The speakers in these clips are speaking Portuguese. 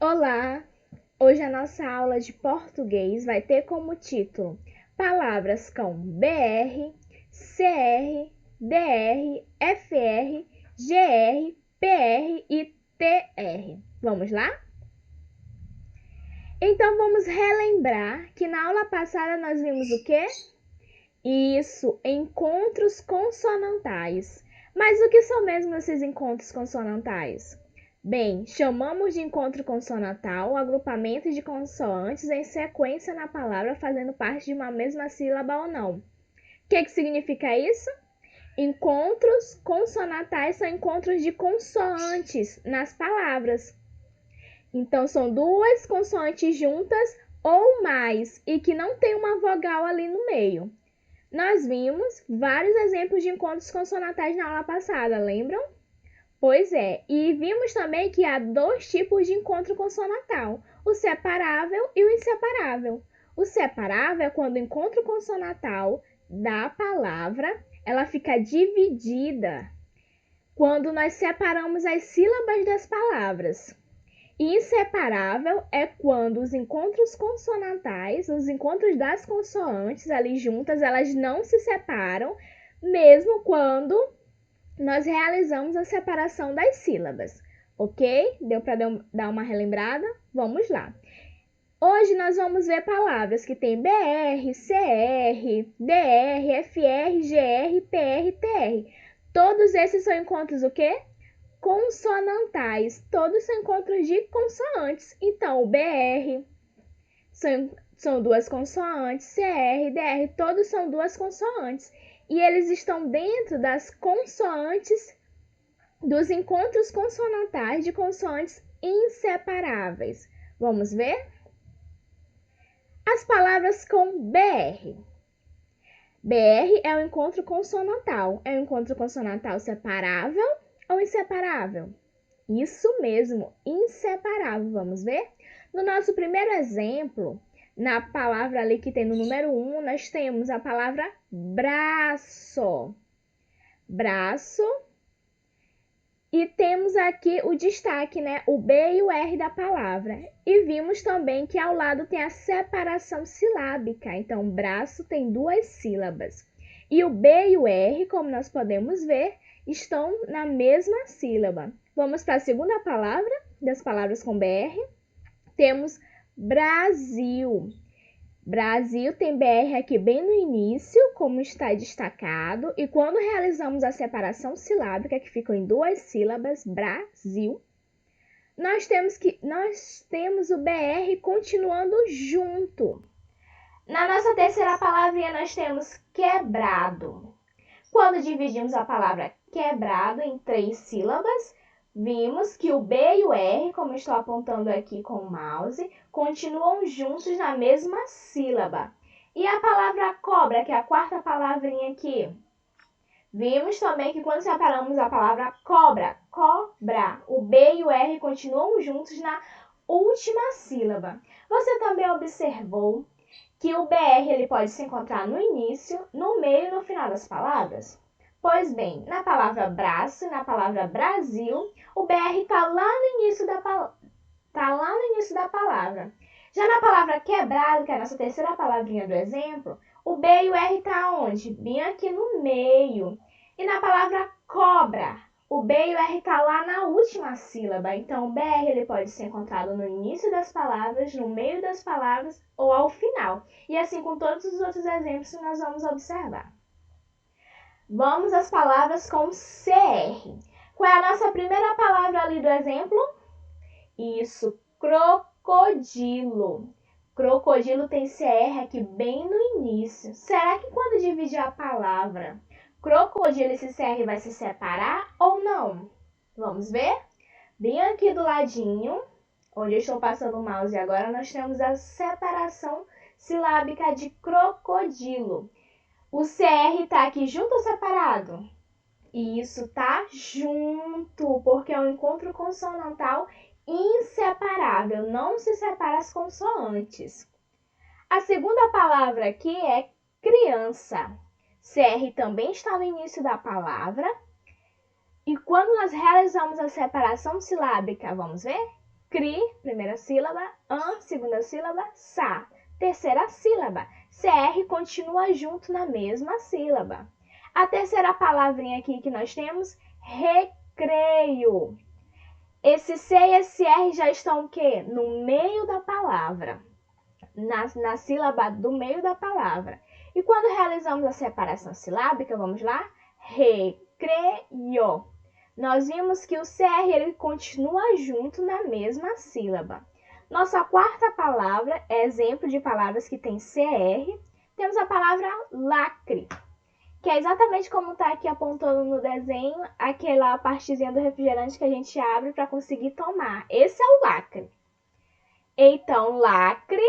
Olá! Hoje a nossa aula de português vai ter como título palavras com BR, CR, DR, FR, GR, PR e TR. Vamos lá? Então vamos relembrar que na aula passada nós vimos o quê? Isso, encontros consonantais. Mas o que são mesmo esses encontros consonantais? Bem, chamamos de encontro consonantal o agrupamento de consoantes em sequência na palavra fazendo parte de uma mesma sílaba ou não. O que significa isso? Encontros consonantais são encontros de consoantes nas palavras. Então, são duas consoantes juntas ou mais e que não tem uma vogal ali no meio. Nós vimos vários exemplos de encontros consonantais na aula passada, lembram? Pois é, e vimos também que há dois tipos de encontro consonantal, o separável e o inseparável. O separável é quando o encontro consonantal da palavra, ela fica dividida quando nós separamos as sílabas das palavras. E inseparável é quando os encontros consonantais, os encontros das consoantes ali juntas, elas não se separam, mesmo quando nós realizamos a separação das sílabas, ok? Deu para dar uma relembrada? Vamos lá. Hoje nós vamos ver palavras que têm BR, CR, DR, FR, GR, PR, TR. Todos esses são encontros o quê? Consonantais. Todos são encontros de consoantes. Então, o BR são duas consoantes, CR, DR, todos são duas consoantes. E eles estão dentro das consoantes, dos encontros consonantais de consoantes inseparáveis. Vamos ver? As palavras com BR. BR é um encontro consonantal. É um encontro consonantal separável ou inseparável? Isso mesmo, inseparável. Vamos ver? No nosso primeiro exemplo, na palavra ali que tem no número 1, nós temos a palavra braço. Braço. E temos aqui o destaque, né? O B e o R da palavra. E vimos também que ao lado tem a separação silábica. Então, braço tem duas sílabas. E o B e o R, como nós podemos ver, estão na mesma sílaba. Vamos para a segunda palavra, das palavras com BR. Temos Brasil. Brasil tem BR aqui bem no início, como está destacado, e quando realizamos a separação silábica, que fica em duas sílabas, Brasil, nós temos o BR continuando junto. Na nossa terceira palavrinha, nós temos quebrado. Quando dividimos a palavra quebrado em três sílabas, vimos que o B e o R, como estou apontando aqui com o mouse, continuam juntos na mesma sílaba. E a palavra cobra, que é a quarta palavrinha aqui, vimos também que quando separamos a palavra cobra, o B e o R continuam juntos na última sílaba. Você também observou que o BR ele pode se encontrar no início, no meio e no final das palavras? Pois bem, na palavra braço e na palavra Brasil, o BR está lá no início da palavra. Já na palavra quebrado, que é a nossa terceira palavrinha do exemplo, o B e o R está onde? Bem aqui no meio. E na palavra cobra, o B e o R está lá na última sílaba. Então, o BR ele pode ser encontrado no início das palavras, no meio das palavras ou ao final. E assim com todos os outros exemplos que nós vamos observar. Vamos às palavras com CR. Qual é a nossa primeira palavra ali do exemplo? Isso, crocodilo. Crocodilo tem CR aqui bem no início. Será que quando dividir a palavra crocodilo, esse CR vai se separar ou não? Vamos ver? Bem aqui do ladinho, onde eu estou passando o mouse agora, nós temos a separação silábica de crocodilo. O CR está aqui junto ou separado? Isso, tá junto, porque é um encontro consonantal inseparável, não se separa as consoantes. A segunda palavra aqui é criança. CR também está no início da palavra. E quando nós realizamos a separação silábica, vamos ver? cri, primeira sílaba, an, segunda sílaba, sa, terceira sílaba. CR continua junto na mesma sílaba. A terceira palavrinha aqui que nós temos, recreio. Esse C e esse R já estão o quê? No meio da palavra. Na sílaba do meio da palavra. E quando realizamos a separação silábica, vamos lá? Recreio. Nós vimos que o CR ele continua junto na mesma sílaba. Nossa quarta palavra é exemplo de palavras que tem CR. Temos a palavra lacre, que é exatamente como está aqui apontando no desenho, aquela partezinha do refrigerante que a gente abre para conseguir tomar. Esse é o lacre. Então, lacre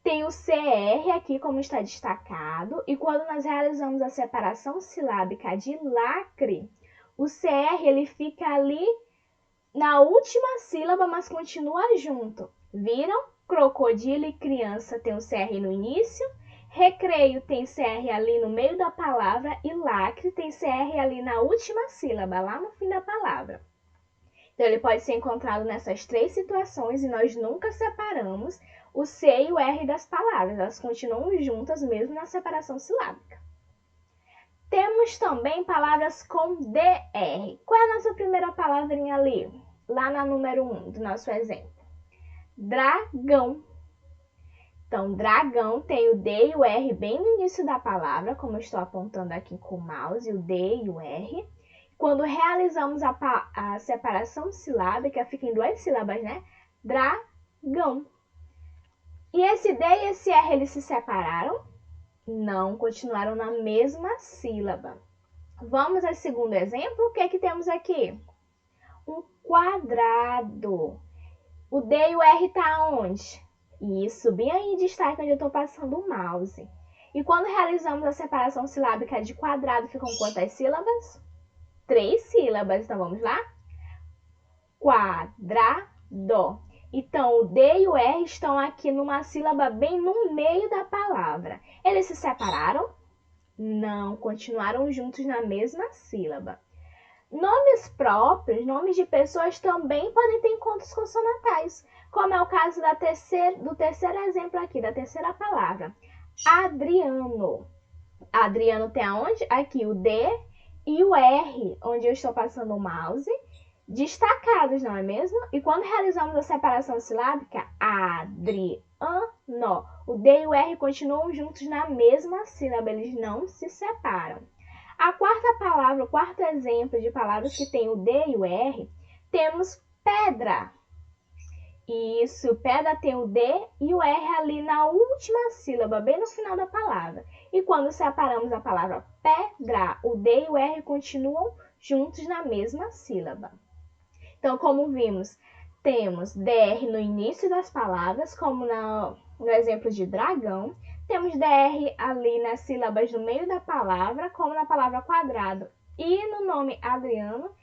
tem o CR aqui como está destacado, e quando nós realizamos a separação silábica de lacre, o CR ele fica ali na última sílaba, mas continua junto. Viram? Crocodilo e criança tem o CR no início, recreio tem CR ali no meio da palavra e lacre tem CR ali na última sílaba, lá no fim da palavra. Então, ele pode ser encontrado nessas três situações e nós nunca separamos o C e o R das palavras. Elas continuam juntas mesmo na separação silábica. Temos também palavras com DR. Qual é a nossa primeira palavrinha ali? Lá na número 1 do nosso exemplo. Dragão. Então, dragão tem o D e o R bem no início da palavra, como eu estou apontando aqui com o mouse, o D e o R. Quando realizamos a separação silábica, fica em duas sílabas, né? Dragão. E esse D e esse R, eles se separaram? Não, continuaram na mesma sílaba. Vamos ao segundo exemplo. O que é que temos aqui? Um quadrado. O D e o R tá onde? Isso, bem aí em destaque onde eu estou passando o mouse. E quando realizamos a separação silábica de quadrado, ficam quantas sílabas? 3 sílabas. Então, vamos lá? Quadrado. Então, o D e o R estão aqui numa sílaba bem no meio da palavra. Eles se separaram? Não, continuaram juntos na mesma sílaba. Nomes próprios, nomes de pessoas também podem ter encontros consonantais, como é o caso do terceiro exemplo aqui, da terceira palavra. Adriano. Adriano tem aonde? Aqui o D e o R, onde eu estou passando o mouse, destacados, não é mesmo? E quando realizamos a separação silábica, Adriano, o D e o R continuam juntos na mesma sílaba, eles não se separam. A quarta palavra, o quarto exemplo de palavras que tem o D e o R, temos pedra. Isso, pedra tem o D e o R ali na última sílaba, bem no final da palavra. E quando separamos a palavra pedra, o D e o R continuam juntos na mesma sílaba. Então, como vimos, temos DR no início das palavras, como no exemplo de dragão. Temos DR ali nas sílabas no meio da palavra, como na palavra quadrado e no nome Adriano.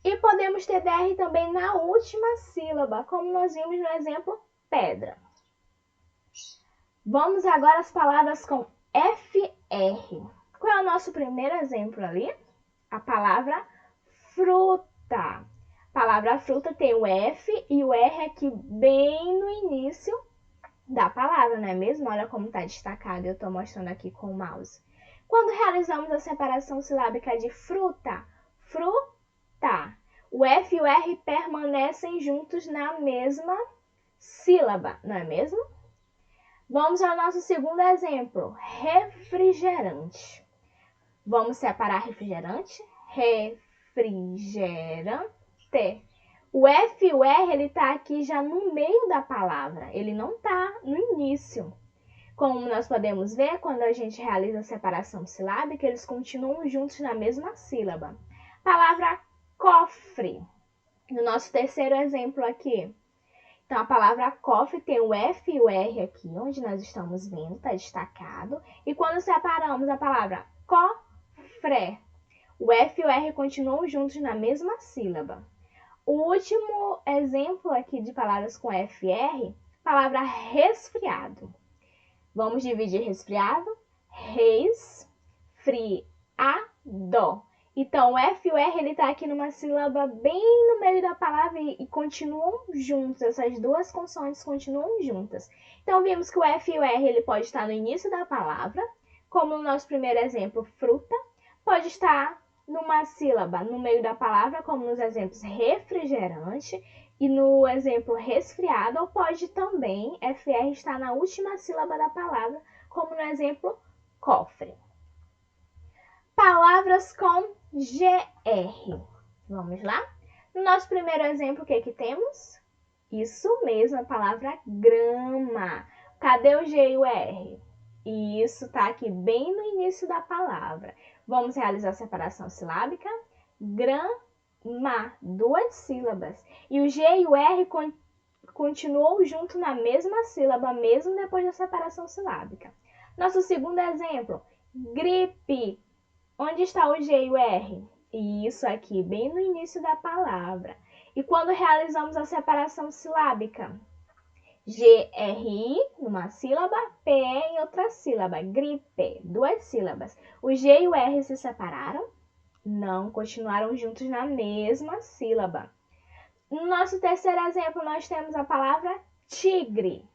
E podemos ter DR também na última sílaba, como nós vimos no exemplo pedra. Vamos agora às palavras com FR. Qual é o nosso primeiro exemplo ali? A palavra fruta. A palavra fruta tem o F e o R aqui bem no início da palavra, não é mesmo? Olha como está destacado, eu estou mostrando aqui com o mouse. Quando realizamos a separação silábica de fruta, fruta, o F e o R permanecem juntos na mesma sílaba, não é mesmo? Vamos ao nosso segundo exemplo, refrigerante. Vamos separar refrigerante, refrigerante. O F e o R, ele tá aqui já no meio da palavra, ele não tá no início. Como nós podemos ver, quando a gente realiza a separação silábica, eles continuam juntos na mesma sílaba. Palavra cofre, no nosso terceiro exemplo aqui. Então, a palavra cofre tem o F e o R aqui, onde nós estamos vendo, tá destacado. E quando separamos a palavra cofre, o F e o R continuam juntos na mesma sílaba. O último exemplo aqui de palavras com FR, palavra resfriado. Vamos dividir resfriado, resfriado. Então, o F e o R, ele tá aqui numa sílaba bem no meio da palavra e continuam juntos. Essas duas consoantes continuam juntas. Então, vimos que o F e o R, ele pode estar no início da palavra, como no nosso primeiro exemplo, fruta. Pode estar numa sílaba no meio da palavra, como nos exemplos refrigerante. E no exemplo resfriado, ou pode também FR estar na última sílaba da palavra, como no exemplo cofre. Palavras com GR. Vamos lá? No nosso primeiro exemplo, o que temos? Isso mesmo, a palavra grama. Cadê o G e o R? Isso tá aqui bem no início da palavra. Vamos realizar a separação silábica. Grama, duas sílabas. E o G e o R continuou junto na mesma sílaba, mesmo depois da separação silábica. Nosso segundo exemplo, gripe. Onde está o G e o R? Isso aqui, bem no início da palavra. E quando realizamos a separação silábica? GRI numa sílaba, PE em outra sílaba. Gripe, duas sílabas. O G e o R se separaram? Não, continuaram juntos na mesma sílaba. No nosso terceiro exemplo, nós temos a palavra tigre.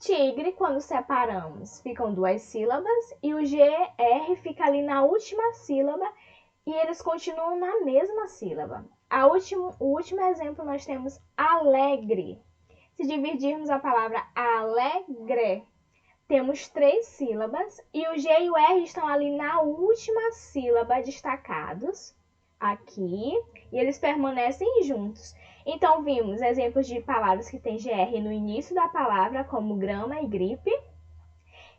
Tigre, quando separamos, ficam duas sílabas e o GR fica ali na última sílaba e eles continuam na mesma sílaba. O último exemplo nós temos alegre. Se dividirmos a palavra alegre, temos três sílabas e o G e o R estão ali na última sílaba destacados aqui e eles permanecem juntos. Então, vimos exemplos de palavras que têm GR no início da palavra, como grama e gripe,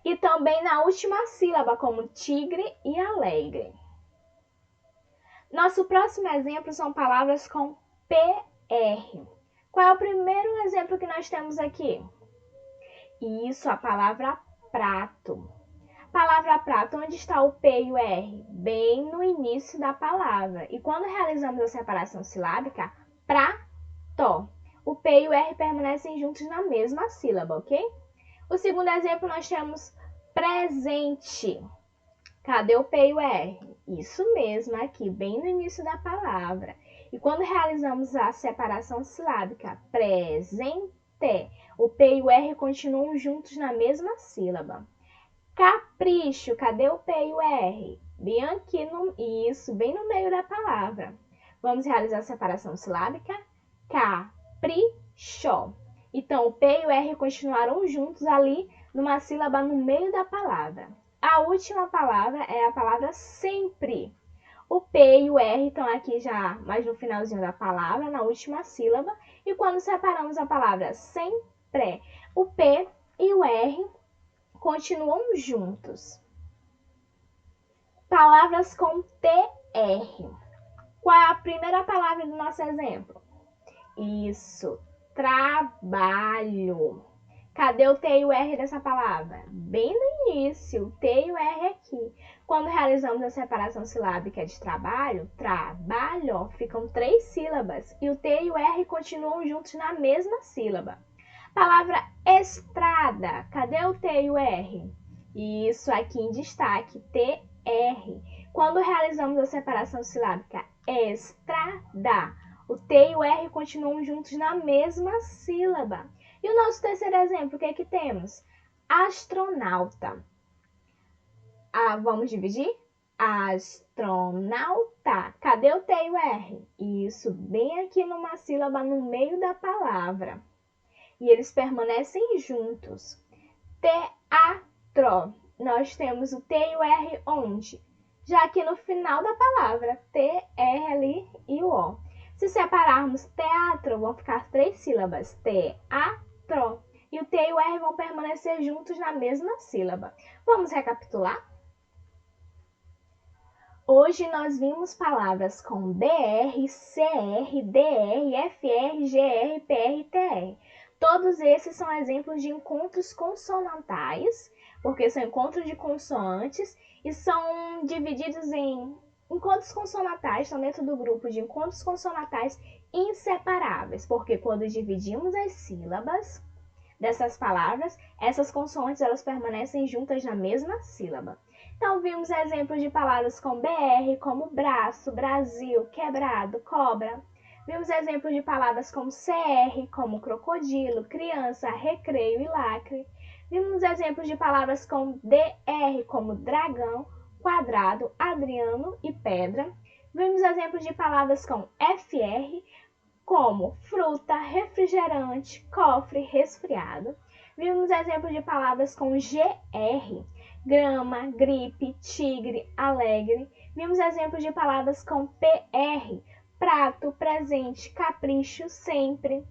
e também na última sílaba, como tigre e alegre. Nosso próximo exemplo são palavras com PR. Qual é o primeiro exemplo que nós temos aqui? Isso, a palavra prato. Palavra prato, onde está o P e o R? Bem no início da palavra. E quando realizamos a separação silábica, prato, o P e o R permanecem juntos na mesma sílaba, ok? O segundo exemplo nós temos presente. Cadê o P e o R? Isso mesmo, aqui, bem no início da palavra. E quando realizamos a separação silábica, presente, o P e o R continuam juntos na mesma sílaba. Capricho, cadê o P e o R? Bem aqui, bem no meio da palavra. Vamos realizar a separação silábica? Capricho. Então, o P e o R continuaram juntos ali numa sílaba no meio da palavra. A última palavra é a palavra sempre. O P e o R estão aqui já mais no finalzinho da palavra, na última sílaba. E quando separamos a palavra sempre, o P e o R continuam juntos. Palavras com TR. Qual é a primeira palavra do nosso exemplo? Isso, trabalho. Cadê o T e o R dessa palavra? Bem no início, o T e o R aqui. Quando realizamos a separação silábica de trabalho, trabalho, ficam três sílabas e o T e o R continuam juntos na mesma sílaba. Palavra estrada, cadê o T e o R? Isso aqui em destaque, TR. Quando realizamos a separação silábica estrada, o T e o R continuam juntos na mesma sílaba. E o nosso terceiro exemplo, o que é que temos? Astronauta. Vamos dividir? Astronauta. Cadê o T e o R? Isso, bem aqui numa sílaba no meio da palavra. E eles permanecem juntos. Teatro. Nós temos o T e o R onde? Já aqui no final da palavra. T, R ali e o O. Se separarmos teatro, vão ficar três sílabas. Teatro. E o T e o R vão permanecer juntos na mesma sílaba. Vamos recapitular? Hoje nós vimos palavras com BR, CR, DR, FR, GR, PR e TR. Todos esses são exemplos de encontros consonantais, porque são encontros de consoantes e são divididos em encontros consonantais, estão dentro do grupo de encontros consonantais inseparáveis, porque quando dividimos as sílabas dessas palavras, essas consoantes elas permanecem juntas na mesma sílaba. Então, vimos exemplos de palavras com BR, como braço, Brasil, quebrado, cobra. Vimos exemplos de palavras como CR, como crocodilo, criança, recreio e lacre. Vimos exemplos de palavras com DR, como dragão, quadrado, Adriano e pedra. Vimos exemplos de palavras com FR, como fruta, refrigerante, cofre, resfriado. Vimos exemplos de palavras com GR, grama, gripe, tigre, alegre. Vimos exemplos de palavras com PR, prato, presente, capricho, sempre.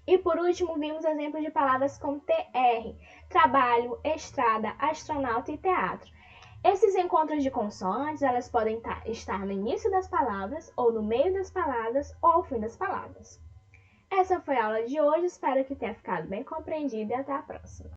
E por último, vimos exemplos de palavras com TR, trabalho, estrada, astronauta e teatro. Esses encontros de consoantes, elas podem estar no início das palavras, ou no meio das palavras, ou ao fim das palavras. Essa foi a aula de hoje, espero que tenha ficado bem compreendida e até a próxima.